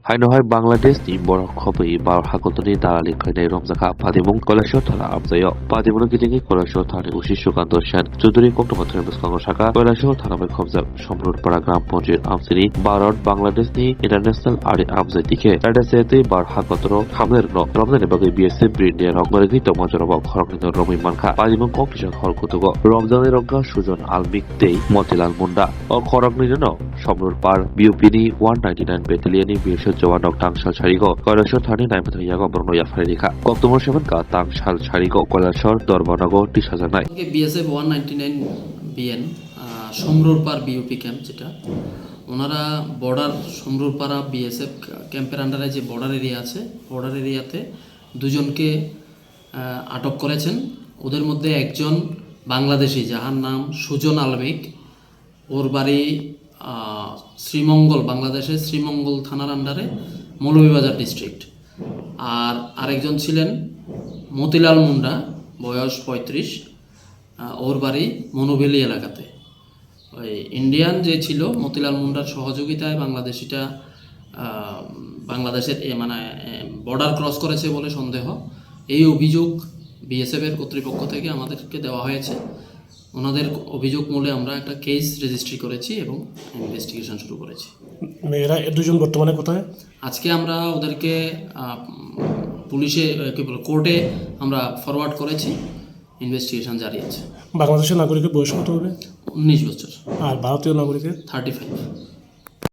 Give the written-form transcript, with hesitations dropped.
Hainohai Bangladesh ni borok khobai bar hakotoni dalali khainai romjaka padimung kolasho thana amjayo padimung gitingi kolasho thani ushi sukanto shan chuduri koktomathre muskango shaka kolasho thana bai khobjak somrur para gram ponjir amsini Bharat Bangladesh ni international ari amjai dikhe tadasete bar hakotro hamner no romjani bagai BSF Brindia rogmarigi tomajorobo khorokni romi mankha padimung koktisha khorkutugo romjani rogga sujon almik tei Motilal Munda o khorokni jono somrur par BUP ni 199 battalion ni BSF Jawan Dok Tangsal Charigo, Koilashor Thani Naimata Yago Borno Yafarika, Koktomo Seven Ka Tangsal Charigo, Koilashor Dorbanago, Tishajanai. BSF 199 BN সমরুর পার BUP camp যেটা ওনারা border সমরুর পাড়া BSF ক্যাম্পের আন্ডারে যে border area আছে border এরিয়াতে দুজনকে আটক করেছেন। ওদের মধ্যে একজন বাংলাদেশি যাহার নাম সুজন আলমিক, ওর বাড়ি শ্রীমঙ্গল, বাংলাদেশের শ্রীমঙ্গল থানার আন্ডারে মৌলভীবাজার ডিস্ট্রিক্ট। আর আরেকজন ছিলেন মতিলাল মুন্ডা, বয়স 35, ওর বাড়ি মনোভেলি এলাকাতে। ওই ইন্ডিয়ান যে ছিল মতিলাল মুন্ডার সহযোগিতায় বাংলাদেশিটা বাংলাদেশের মানে বর্ডার ক্রস করেছে বলে সন্দেহ। এই অভিযোগ বিএসএফের কর্তৃপক্ষ থেকে আমাদেরকে দেওয়া হয়েছে। ওনাদের অভিযোগ মূলে আমরা একটা কেস রেজিস্ট্রি করেছি এবং ইনভেস্টিগেশন শুরু করেছি। এরা দুজন বর্তমানে কোথায়? আজকে আমরা ওদেরকে পুলিশে কোর্টে আমরা ফরওয়ার্ড করেছি, ইনভেস্টিগেশন জারি আছে। বাংলাদেশের নাগরিকের বয়স কত হবে? 19 বছর। আর ভারতীয় নাগরিকের? 35।